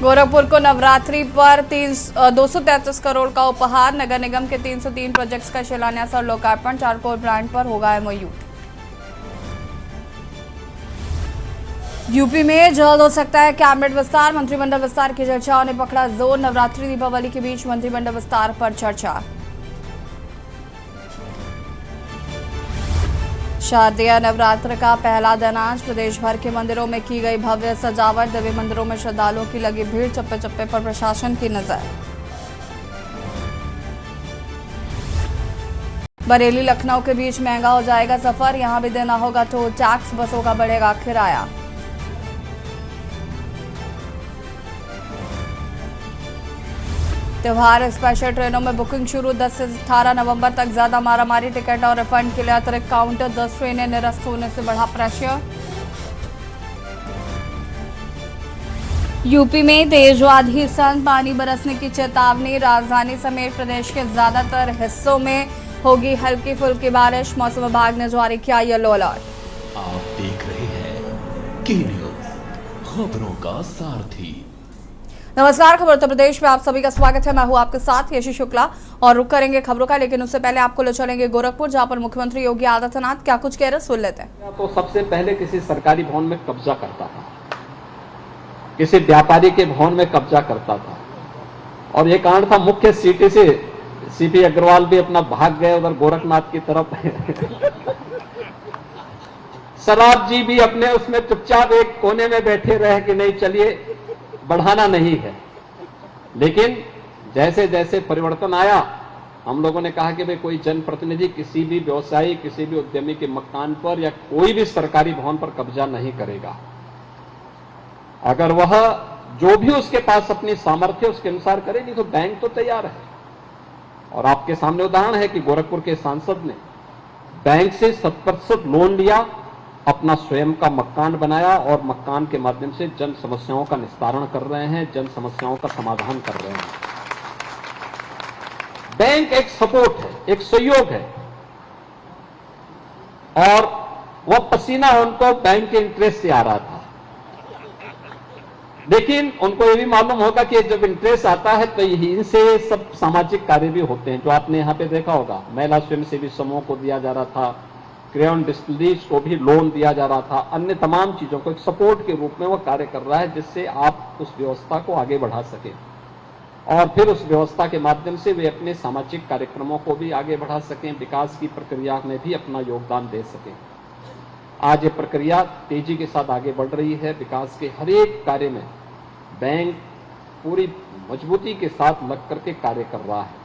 गोरखपुर को नवरात्रि पर 233 करोड़ का उपहार। नगर निगम के 303 प्रोजेक्ट्स का शिलान्यास और लोकार्पण। चारकोल ब्रांड पर होगा एमओयू। यूपी में जल्द हो सकता है कैबिनेट विस्तार। मंत्रिमंडल विस्तार की चर्चाओं ने पकड़ा जोर। नवरात्रि दीपावली के बीच मंत्रिमंडल विस्तार पर चर्चा। शारदीय नवरात्र का पहला दिन आज। प्रदेश भर के मंदिरों में की गई भव्य सजावट। देवी मंदिरों में श्रद्धालुओं की लगी भीड़। चप्पे चप्पे पर प्रशासन की नजर। बरेली लखनऊ के बीच महंगा हो जाएगा सफर। यहां भी देना होगा टोल टैक्स। बसों का बढ़ेगा किराया। त्योहार स्पेशल ट्रेनों में बुकिंग शुरू। 10 से 18 नवंबर तक ज्यादा मारामारी। टिकट और रिफंड के लिए अतिरिक्त काउंटर। 10 ट्रेनें निरस्त होने से बढ़ा प्रेशर। यूपी में तेज आंधी संग पानी बरसने की चेतावनी। राजधानी समेत प्रदेश के ज्यादातर हिस्सों में होगी हल्की फुल्की बारिश। मौसम विभाग ने जारी किया येलो अलर्ट। आप देख रहे हैं की न्यूज, खबरों का सारथी। नमस्कार, खबर उत्तर प्रदेश में आप सभी का स्वागत है। मैं हूं आपके साथ यशी शुक्ला और रुक करेंगे खबरों का, लेकिन उससे पहले आपको ले चलेंगे गोरखपुर, जहां पर मुख्यमंत्री योगी आदित्यनाथ क्या कुछ कह रहे सुन लेते हैं। तो सबसे पहले किसी सरकारी भवन में कब्जा करता था, किसी व्यापारी के भवन में कब्जा करता था, और ये कारण था मुख्य सिटी से सीपी अग्रवाल भी अपना भाग गए उधर गोरखनाथ की तरफ। सराब जी भी अपने उसमें चुपचाप एक कोने में बैठे रहे कि नहीं चलिए बढ़ाना नहीं है। लेकिन जैसे जैसे परिवर्तन आया, हम लोगों ने कहा कि भाई कोई जनप्रतिनिधि किसी भी व्यवसायी, किसी भी उद्यमी के मकान पर या कोई भी सरकारी भवन पर कब्जा नहीं करेगा। अगर वह जो भी उसके पास अपनी सामर्थ्य उसके अनुसार करे, नहीं तो बैंक तो तैयार है। और आपके सामने उदाहरण है कि गोरखपुर के सांसद ने बैंक से 7% लोन लिया, अपना स्वयं का मकान बनाया और मकान के माध्यम से जन समस्याओं का निस्तारण कर रहे हैं, जन समस्याओं का समाधान कर रहे हैं। बैंक एक सपोर्ट है, एक सहयोग है, और वह पसीना उनको बैंक के इंटरेस्ट से आ रहा था। लेकिन उनको यह भी मालूम होगा कि जब इंटरेस्ट आता है तो यहीं से सब सामाजिक कार्य भी होते हैं, जो आपने यहां पे देखा होगा। महिला स्वयंसेवी समूह को दिया जा रहा था, क्रेयॉन डिस्टिलरीज को भी लोन दिया जा रहा था, अन्य तमाम चीजों को एक सपोर्ट के रूप में वो कार्य कर रहा है, जिससे आप उस व्यवस्था को आगे बढ़ा सके और फिर उस व्यवस्था के माध्यम से वे अपने सामाजिक कार्यक्रमों को भी आगे बढ़ा सकें, विकास की प्रक्रिया में भी अपना योगदान दे सकें। आज ये प्रक्रिया तेजी के साथ आगे बढ़ रही है। विकास के हर एक कार्य में बैंक पूरी मजबूती के साथ लग करके कार्य कर रहा है।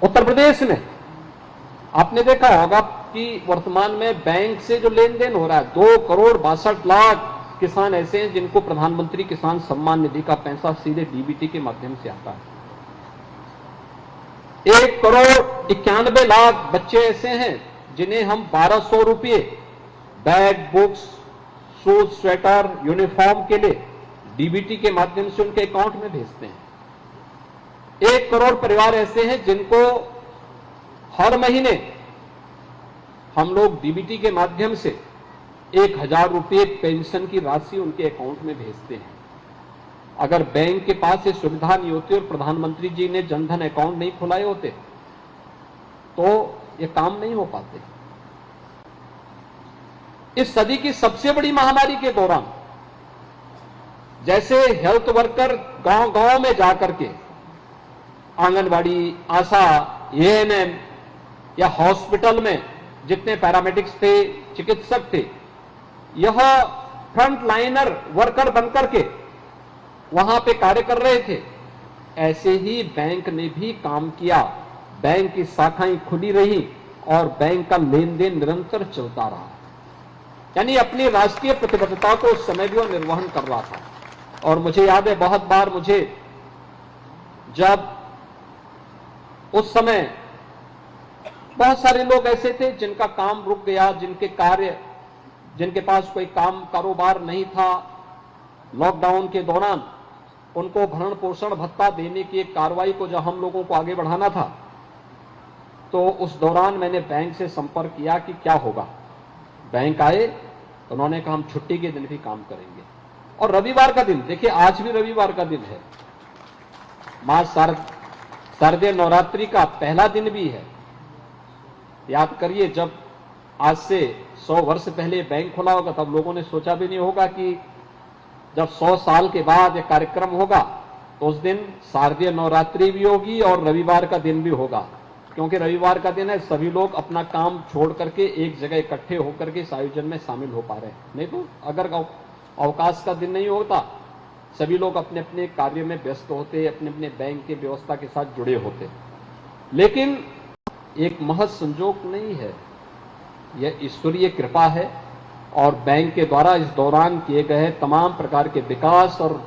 उत्तर प्रदेश में आपने देखा होगा कि वर्तमान में बैंक से जो लेन देन हो रहा है, 2,62,00,000 किसान ऐसे हैं जिनको प्रधानमंत्री किसान सम्मान निधि का पैसा सीधे डीबीटी के माध्यम से आता है। 1,91,00,000 बच्चे ऐसे हैं जिन्हें हम 1,200 रुपये bag, books, shoes, sweater, uniform के लिए डीबीटी के माध्यम से उनके अकाउंट में भेजते हैं। 1 करोड़ परिवार ऐसे हैं जिनको हर महीने हम लोग डीबीटी के माध्यम से 1,000 रुपये पेंशन की राशि उनके अकाउंट में भेजते हैं। अगर बैंक के पास ये सुविधा नहीं होती और प्रधानमंत्री जी ने जनधन अकाउंट नहीं खुलाए होते तो ये काम नहीं हो पाते। इस सदी की सबसे बड़ी महामारी के दौरान जैसे हेल्थ वर्कर गांव-गांव में जाकर के आंगनबाड़ी, आशा, एएनएम या हॉस्पिटल में जितने पैरामेडिक्स थे, चिकित्सक थे, यह फ्रंट लाइनर वर्कर बनकर के वहां पे कार्य कर रहे थे। ऐसे ही बैंक ने भी काम किया। बैंक की शाखाएं खुली रही और बैंक का लेन देन निरंतर चलता रहा, यानी अपनी राष्ट्रीय प्रतिबद्धता को उस समय भी वो निर्वहन कर रहा था। और मुझे याद है बहुत बार मुझे जब उस समय बहुत सारे लोग ऐसे थे जिनका काम रुक गया, जिनके पास कोई काम कारोबार नहीं था, लॉकडाउन के दौरान उनको भरण पोषण भत्ता देने की एक कार्रवाई को जब हम लोगों को आगे बढ़ाना था, तो उस दौरान मैंने बैंक से संपर्क किया कि क्या होगा। बैंक आए, उन्होंने कहा हम छुट्टी के दिन भी काम करेंगे। और रविवार का दिन, देखिए आज भी रविवार का दिन है, मां शारदीय नवरात्रि का पहला दिन भी है। याद करिए, जब आज से 100 वर्ष पहले बैंक खुला होगा तब लोगों ने सोचा भी नहीं होगा कि जब 100 साल के बाद यह कार्यक्रम होगा तो उस दिन शारदीय नवरात्रि भी होगी और रविवार का दिन भी होगा, क्योंकि रविवार का दिन है, सभी लोग अपना काम छोड़ करके एक जगह इकट्ठे होकर के इस आयोजन में शामिल हो पा रहे हैं। नहीं तो अगर अवकाश का दिन नहीं होता, सभी लोग अपने अपने कार्य में व्यस्त होते, अपने अपने बैंक की व्यवस्था के साथ जुड़े होते। लेकिन एक महज संजोग नहीं है, यह ईश्वरीय कृपा है और बैंक के द्वारा इस दौरान किए गए तमाम प्रकार के विकास और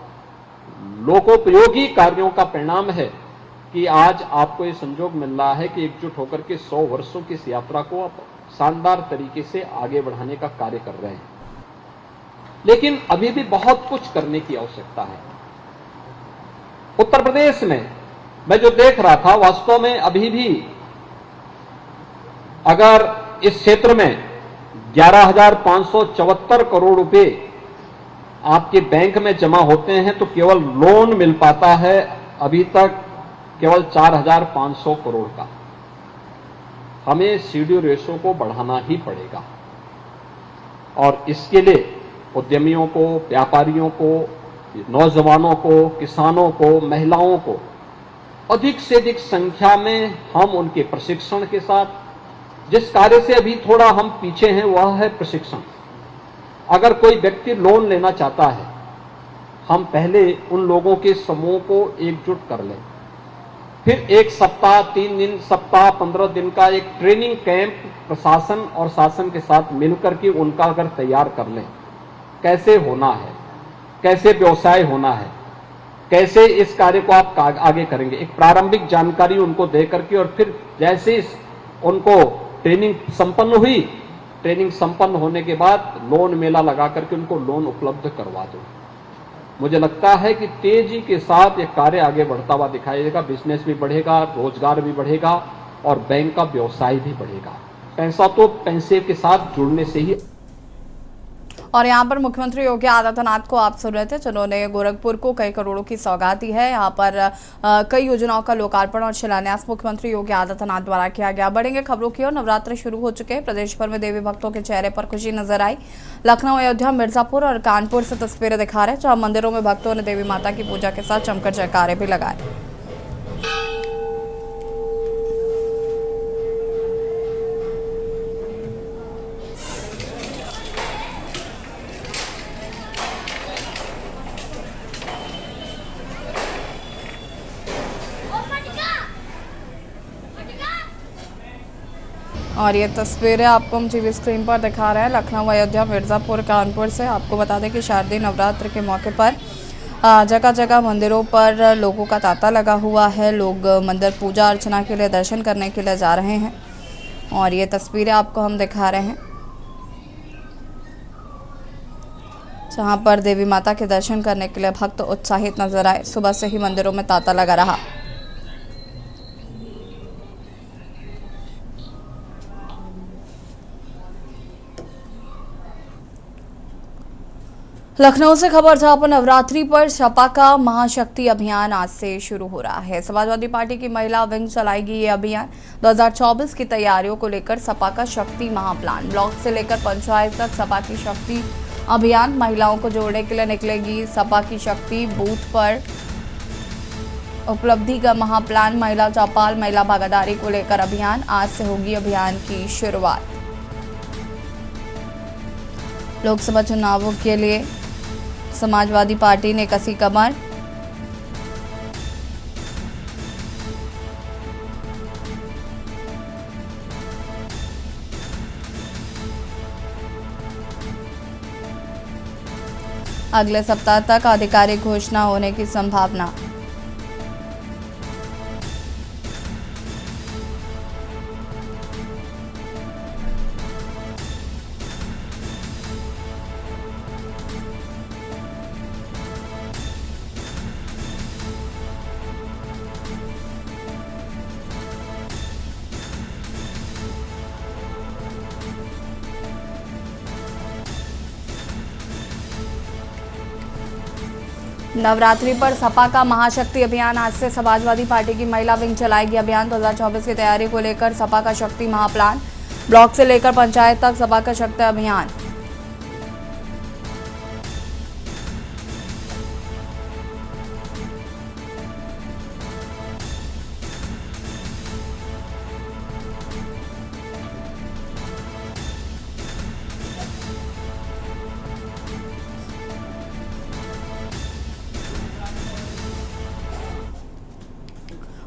लोकोपयोगी कार्यों का परिणाम है कि आज आपको ये संजोग मिल रहा है कि एकजुट होकर के 100 वर्षों की इस यात्रा को आप शानदार तरीके से आगे बढ़ाने का कार्य कर रहे हैं। लेकिन अभी भी बहुत कुछ करने की आवश्यकता है। उत्तर प्रदेश में मैं जो देख रहा था, वास्तव में अभी भी अगर इस क्षेत्र में 11,574 करोड़ रुपए आपके बैंक में जमा होते हैं तो केवल लोन मिल पाता है अभी तक केवल 4,500 करोड़ का। हमें सीडी रेशो को बढ़ाना ही पड़ेगा और इसके लिए उद्यमियों को, व्यापारियों को, नौजवानों को, किसानों को, महिलाओं को अधिक से अधिक संख्या में हम उनके प्रशिक्षण के साथ, जिस कार्य से अभी थोड़ा हम पीछे हैं वह है प्रशिक्षण। अगर कोई व्यक्ति लोन लेना चाहता है, हम पहले उन लोगों के समूह को एकजुट कर लें, फिर 1 सप्ताह, 3 दिन, सप्ताह, 15 दिन का एक ट्रेनिंग कैंप प्रशासन और शासन के साथ मिलकर के उनका अगर तैयार कर लें, कैसे होना है, कैसे व्यवसाय होना है, कैसे इस कार्य को आप आगे करेंगे, एक प्रारंभिक जानकारी उनको दे करके और फिर जैसे उनको ट्रेनिंग संपन्न हुई, ट्रेनिंग संपन्न होने के बाद लोन मेला लगा करके उनको लोन उपलब्ध करवा दो। मुझे लगता है कि तेजी के साथ ये कार्य आगे बढ़ता हुआ दिखाई देगा, बिजनेस भी बढ़ेगा, रोजगार भी बढ़ेगा और बैंक का व्यवसाय भी बढ़ेगा। पैसा तो पैसे के साथ जुड़ने से ही। और यहाँ पर मुख्यमंत्री योगी आदित्यनाथ को आप सुन रहे थे, जिन्होंने गोरखपुर को कई करोड़ों की सौगात दी है। यहाँ पर कई योजनाओं का लोकार्पण और शिलान्यास मुख्यमंत्री योगी आदित्यनाथ द्वारा किया गया। बढ़ेंगे खबरों की ओर। नवरात्र शुरू हो चुके हैं, प्रदेश भर में देवी भक्तों के चेहरे पर खुशी नजर आई। लखनऊ, अयोध्या, मिर्जापुर और कानपुर से तस्वीरें दिखा रहे हैं, जहाँ मंदिरों में भक्तों ने देवी माता की पूजा के साथ जमकर जयकारे भी लगाए। और ये तस्वीरें आपको हम टीवी स्क्रीन पर दिखा रहे हैं लखनऊ, अयोध्या, मिर्ज़ापुर, कानपुर से। आपको बता दें कि शारदीय नवरात्र के मौके पर जगह जगह मंदिरों पर लोगों का तांता लगा हुआ है। लोग मंदिर पूजा अर्चना के लिए, दर्शन करने के लिए जा रहे हैं और ये तस्वीरें आपको हम दिखा रहे हैं, जहां पर देवी माता के दर्शन करने के लिए भक्त उत्साहित नजर आए। सुबह से ही मंदिरों में तांता लगा रहा। लखनऊ से खबर, जहां पर नवरात्रि पर सपा का महाशक्ति अभियान आज से शुरू हो रहा है। समाजवादी पार्टी की महिला विंग चलाएगी ये अभियान। 2024 की तैयारियों को लेकर सपा का शक्ति महाप्लान, ब्लॉक से लेकर पंचायत तक सपा की शक्ति अभियान। महिलाओं को जोड़ने के लिए निकलेगी सपा की शक्ति। बूथ पर उपलब्धि का महाप्लान, महिला चौपाल, महिला भागीदारी को लेकर अभियान। आज से होगी अभियान की शुरुआत। लोकसभा चुनावों के लिए समाजवादी पार्टी ने कसी कमर। अगले सप्ताह तक आधिकारिक घोषणा होने की संभावना। नवरात्रि पर सपा का महाशक्ति अभियान आज से समाजवादी पार्टी की महिला विंग चलाएगी। अभियान 2024 की तैयारी को लेकर सपा का शक्ति महाप्लान, ब्लॉक से लेकर पंचायत तक सपा का शक्ति अभियान।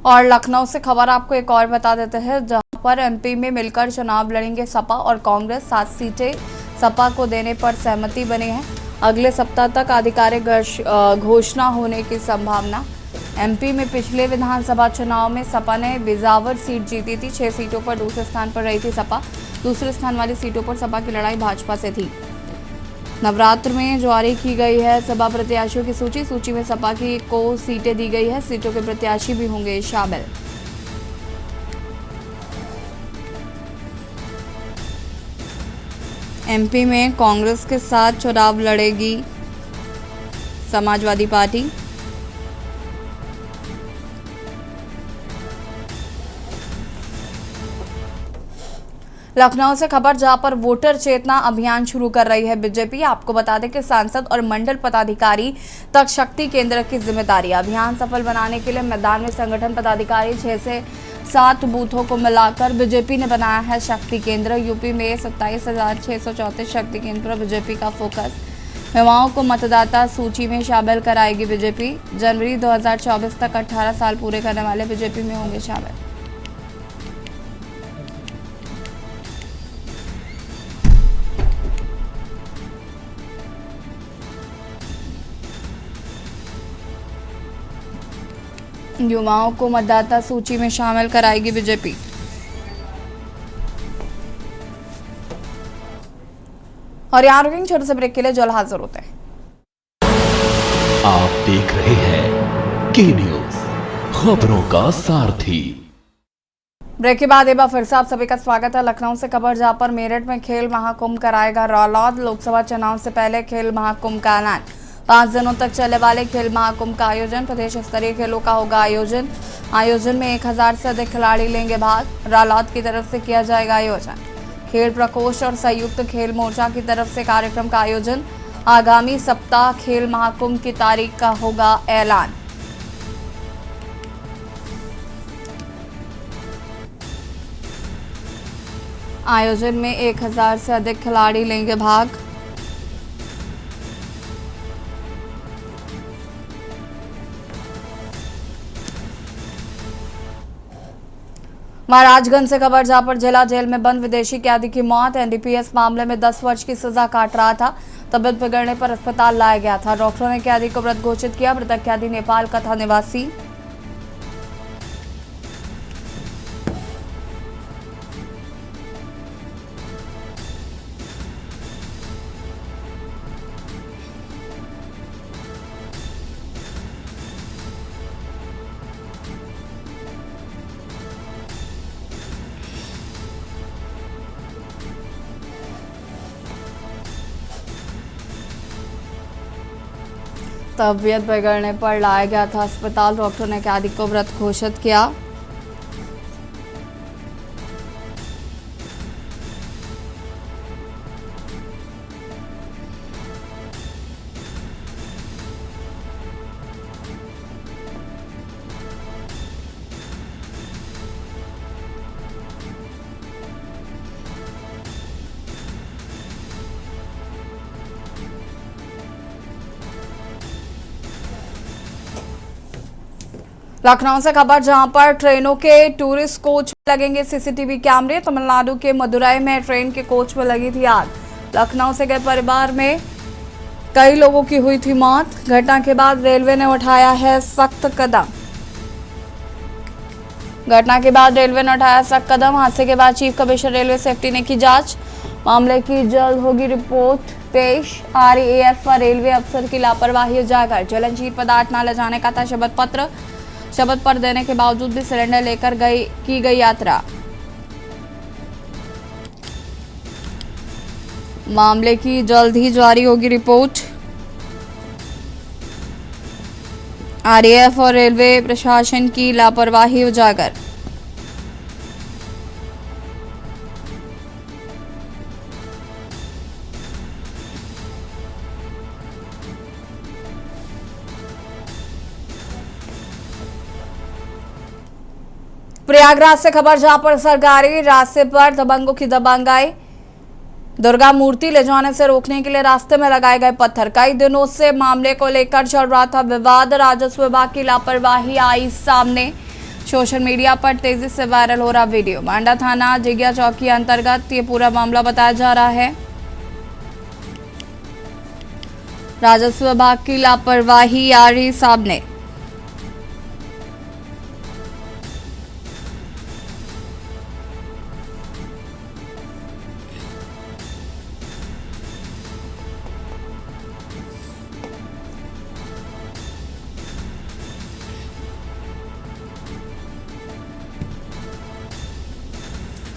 और लखनऊ से खबर आपको एक और बता देते हैं, जहां पर एमपी में मिलकर चुनाव लड़ेंगे सपा और कांग्रेस। 7 सीटें सपा को देने पर सहमति बनी है। अगले सप्ताह तक आधिकारिक घोषणा होने की संभावना। एमपी में पिछले विधानसभा चुनाव में सपा ने बिजावर सीट जीती थी। 6 सीटों पर दूसरे स्थान पर रही थी सपा। दूसरे स्थान वाली सीटों पर सपा की लड़ाई भाजपा से थी। नवरात्र में जारी की गई है सपा प्रत्याशियों की सूची में सपा की को सीटें दी गई है। सीटों के प्रत्याशी भी होंगे शामिल। एमपी में कांग्रेस के साथ चुनाव लड़ेगी समाजवादी पार्टी। लखनऊ से खबर, जहां पर वोटर चेतना अभियान शुरू कर रही है बीजेपी। आपको बता दें कि सांसद और मंडल पदाधिकारी तक शक्ति केंद्र की जिम्मेदारी। अभियान सफल बनाने के लिए मैदान में संगठन पदाधिकारी 6 से 7 बूथों को मिलाकर बीजेपी ने बनाया है शक्ति केंद्र। यूपी में 27,634 शक्ति केंद्र पर बीजेपी का फोकस। युवाओं को मतदाता सूची में शामिल कराएगी बीजेपी। जनवरी 2024 तक 18 साल पूरे करने वाले बीजेपी में होंगे शामिल। युवाओं को मतदाता सूची में शामिल कराएगी बीजेपी। और यहाँ रुकेंगे छोटे से ब्रेक के लिए, जल्द हाजिर होते हैं। आप देख रहे हैं के न्यूज, खबरों का सारथी। ब्रेक के बाद एक बार फिर से आप सभी का स्वागत है। लखनऊ से खबर, जहां पर मेरठ में खेल महाकुंभ कराएगा रालोद। लोकसभा चुनाव से पहले खेल महाकुंभ का ऐलान। 5 दिनों तक चलने वाले खेल महाकुंभ का आयोजन। प्रदेश स्तरीय खेलों का होगा आयोजन में 1000 से अधिक खिलाड़ी लेंगे भाग। रालोद की तरफ से किया जाएगा आयोजन। खेल प्रकोष्ठ और संयुक्त खेल मोर्चा की तरफ से कार्यक्रम का आयोजन। आगामी सप्ताह खेल महाकुंभ की तारीख का होगा ऐलान। आयोजन में 1000 से अधिक खिलाड़ी लेंगे भाग। महाराजगंज से खबर, जहां पर जिला जेल में बंद विदेशी कैदी की मौत। एनडीपीएस मामले में 10 वर्ष की सजा काट रहा था। तबीयत बिगड़ने पर अस्पताल लाया गया था। डॉक्टरों ने कैदी को मृत घोषित किया। मृतक कैदी नेपाल का था निवासी। तबीयत बिगड़ने पर लाया गया था अस्पताल। डॉक्टर ने कैदी को मृत घोषित किया। लखनऊ से खबर, जहां पर ट्रेनों के टूरिस्ट कोच में लगेंगे सीसीटीवी कैमरे। तमिलनाडु के मदुरई में ट्रेन के कोच में लगी थी आग। लखनऊ से गए परिवार में कई लोगों की हुई थी मौत। घटना के बाद रेलवे ने उठाया है सख्त कदम। हादसे के बाद चीफ कमिश्नर रेलवे सेफ्टी ने की जांच। मामले की जल्द होगी रिपोर्ट पेश। RAF व रेलवे अफसर की लापरवाही उजागर। ज्वलनशील पदार्थ न ले जाने का था शपथ पत्र देने के बावजूद भी सिलेंडर लेकर की गई यात्रा। मामले की जल्द ही जारी होगी रिपोर्ट। आरएएफ और रेलवे प्रशासन की लापरवाही उजागर। प्रयागराज से खबर, जहां पर सरकारी रास्ते पर दबंगों की दबंगाई। दुर्गा मूर्ति ले जाने से रोकने के लिए रास्ते में लगाए गए पत्थर। कई दिनों से मामले को लेकर चल रहा था विवाद। राजस्व विभाग की लापरवाही आई सामने। सोशल मीडिया पर तेजी से वायरल हो रहा वीडियो। मांडा थाना जिगिया चौकी अंतर्गत ये पूरा मामला बताया जा रहा है। राजस्व विभाग की लापरवाही आ रही सामने।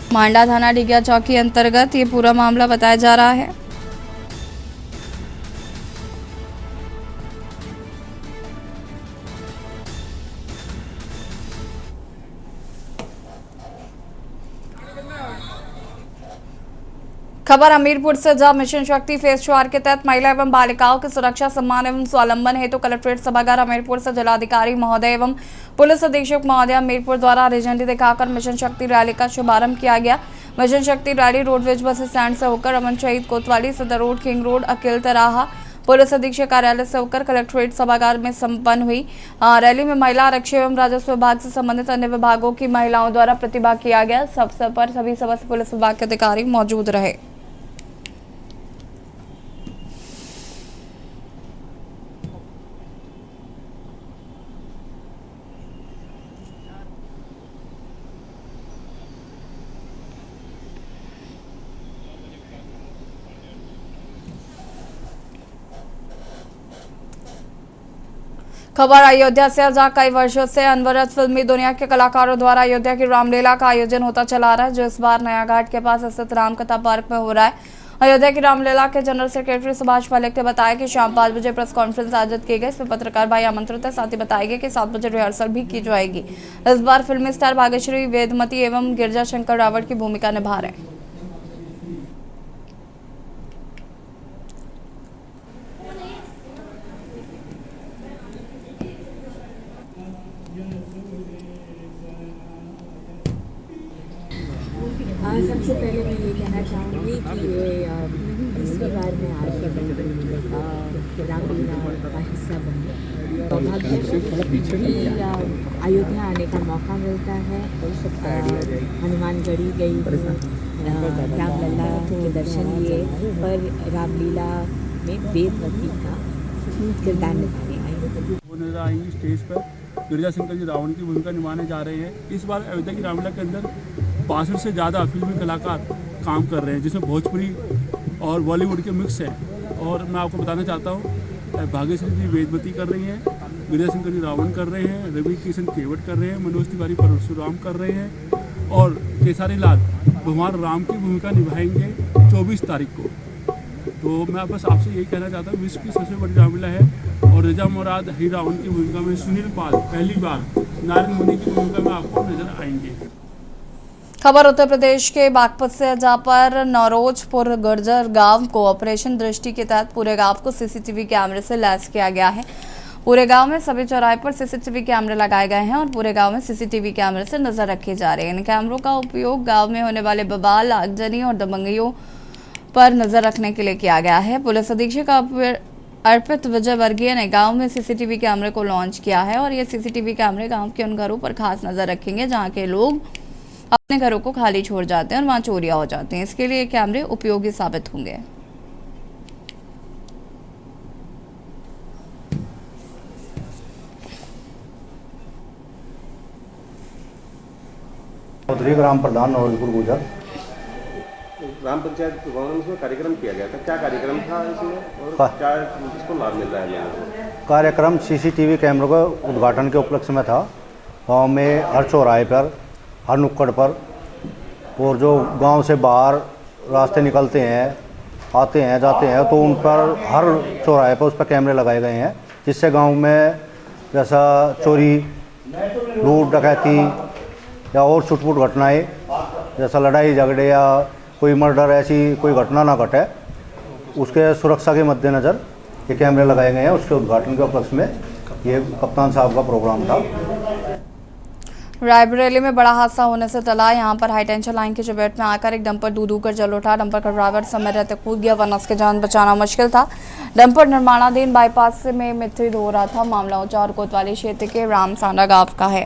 मांडा थाना डिगिया चौकी अंतर्गत ये पूरा मामला बताया जा रहा है। खबर हमीरपुर से, जब मिशन शक्ति फेज 4 के तहत महिला एवं बालिकाओं की सुरक्षा, सम्मान एवं स्वावलंबन हेतु कलेक्ट्रेट सभागार हमीरपुर से जिलाधिकारी महोदय एवं पुलिस अधीक्षक महोदय हमीरपुर द्वारा हरी झंडी दिखाकर मिशन शक्ति रैली का शुभारंभ किया गया। मिशन शक्ति रैली रोडवेज बस स्टैंड से होकर अमन Shaheed Kotwali, Sadar road, king road, Akil Tiraha, police अधीक्षक कार्यालय से होकर कलेक्ट्रेट सभागार में संपन्न हुई। रैली में महिला आरक्षी एवं राजस्व विभाग से संबंधित अन्य विभागों की महिलाओं द्वारा प्रतिभाग किया गया। इस अवसर पर सभी सदस्य पुलिस विभाग के अधिकारी मौजूद रहे। खबर अयोध्या से, जहां कई वर्षों से अनवरत फिल्मी दुनिया के कलाकारों द्वारा अयोध्या की रामलीला का आयोजन होता चला रहा है, जो इस बार नया घाट के पास स्थित रामकथा पार्क में हो रहा है। अयोध्या की रामलीला के जनरल सेक्रेटरी सुभाष पालेख ने बताया कि शाम 5 बजे प्रेस कॉन्फ्रेंस आयोजित की गई। इसमें पत्रकार भाई आमंत्रित है। साथ ही बताया गया कि 7 बजे रिहर्सल भी की जाएगी। इस बार फिल्मी स्टार भाग्यश्री, वेदमती एवं गिरजा शंकर रावत की भूमिका निभा रहे हैं। सबसे पहले मैं ये कहना चाहूँगी कि ये तीसरी बार मैं आज रामलीला का हिस्सा बनी। सौभाग्य कि अयोध्या आने का मौका मिलता है। हनुमानगढ़ी गई, रामलला के दर्शन लिए, पर रामलीला में वेदवती का किरदार निभाने आई। वो नजर आएंगी स्टेज पर। गिरजा शंकर जी रावण की भूमिका निभाने जा रहे हैं। इस बार अयोध्या की रामलीला के अंदर 62 से ज़्यादा फिल्मी कलाकार काम कर रहे हैं, जिसमें भोजपुरी और बॉलीवुड के मिक्स है। और मैं आपको बताना चाहता हूँ, भाग्यश्री जी वेदवती कर रही हैं, गिरजा शंकर जी रावण कर रहे हैं, रवि किशन केवट कर रहे हैं, मनोज तिवारी परशुराम कर रहे हैं और केसारी लाल भगवान राम की भूमिका निभाएंगे 24 तारीख को। तो मैं बस आपसे यही कहना चाहता हूँ, विश्व की सबसे बड़ी रामलीला है और रजा मुराद ही रावण की भूमिका में सुनील पाल पहली बार नारायण मुनि की भूमिका में आपको नजर आएंगे। खबर उत्तर प्रदेश के बागपत से, जहां पर नौरोजपुर गुर्जर गांव को ऑपरेशन दृष्टि के तहत पूरे गांव को सीसीटीवी कैमरे से लैस किया गया है। पूरे गांव में सभी चौराहे पर सीसीटीवी कैमरे लगाए गए हैं और पूरे गांव में सीसीटीवी कैमरे से नजर रखे जा रहे हैं। इन कैमरों का उपयोग गांव में होने वाले बवाल, आगजनी और दबंगियों पर नजर रखने के लिए किया गया है। पुलिस अधीक्षक अर्पित विजय वर्गीय ने गांव में सीसीटीवी कैमरे को लॉन्च किया है और ये सीसीटीवी कैमरे गांव के उन घरों पर खास नजर रखेंगे जहां के लोग अपने घरों को खाली छोड़ जाते हैं और वहां चोरियां हो जाती हैं। इसके लिए कैमरे उपयोगी साबित होंगे। ग्राम प्रधान नौरोजपुर गुर्जर। ग्राम पंचायत भवन में कार्यक्रम किया गया था, क्या कार्यक्रम था इसमें और क्या किसको लाभ मिल रहा है? कार्यक्रम सीसीटीवी कैमरों का उद्घाटन के उपलक्ष्य में था। गांव में हर चौराहे पर, हर नुक्कड़ पर और जो गांव से बाहर रास्ते निकलते हैं, आते हैं, जाते हैं, तो उन पर हर चौराहे पर उस पर कैमरे लगाए गए हैं, जिससे गांव में जैसा चोरी, लूट, डकैती या और छुटपुट घटनाएं, जैसा लड़ाई झगड़े या कोई मर्डर, ऐसी कोई घटना ना घटे, उसके सुरक्षा के मद्देनज़र ये कैमरे लगाए गए हैं। उसके उद्घाटन के उपलक्ष्य में ये कप्तान साहब का प्रोग्राम था। रायबरेली में बड़ा हादसा होने से टला। यहां पर हाई टेंशन लाइन की चपेट में आकर एक डंपर दूर कर जल उठा। डंपर का ड्राइवर समय रहते कूद गया, वरना उसकी जान बचाना मुश्किल था। डंपर निर्माणाधीन बाईपास में मिट्टी धो रहा था। मामला ऊंचा और कोतवाली क्षेत्र के रामसाना गांव का है।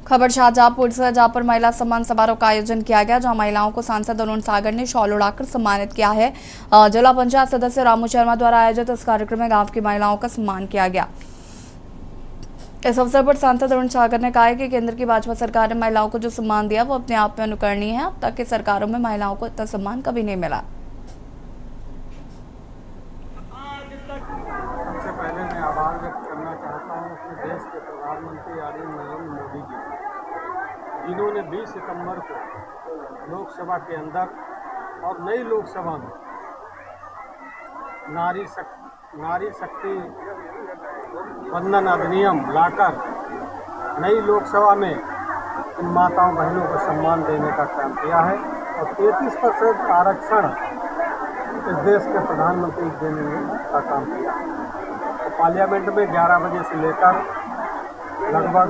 खबर शाहजहांपुर से, जहां पर महिला सम्मान समारोह का आयोजन किया गया, जहां महिलाओं को सांसद अरुण सागर ने शॉल उड़ाकर सम्मानित किया है। जिला पंचायत सदस्य रामू शर्मा द्वारा आयोजित इस कार्यक्रम में गांव की महिलाओं का सम्मान किया गया। इस अवसर पर सांसद अरुण सागर ने कहा है कि केंद्र की भाजपा सरकार ने महिलाओं को जो सम्मान दिया वो अपने आप में अनुकरणीय है। अब तक की सरकारों में महिलाओं को इतना सम्मान कभी नहीं मिला। सबसे पहले मैं आभार व्यक्त करना चाहता हूँ अपने देश के प्रधानमंत्री आदरणीय नरेंद्र मोदी जी, जिन्होंने 20 सितंबर को लोकसभा के अंदर और नई लोकसभा में नारी शक्ति वंदन अधिनियम लाकर नई लोकसभा में इन माताओं बहनों को सम्मान देने का काम किया है और 33% आरक्षण इस देश के प्रधानमंत्री देने का काम किया। तो पार्लियामेंट में 11 बजे से लेकर लगभग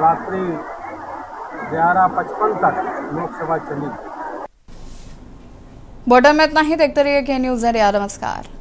रात्रि 11:55 तक लोकसभा चली। बॉर्डर में इतना ही। देखते रहिए के न्यूज़ इंडिया। नमस्कार।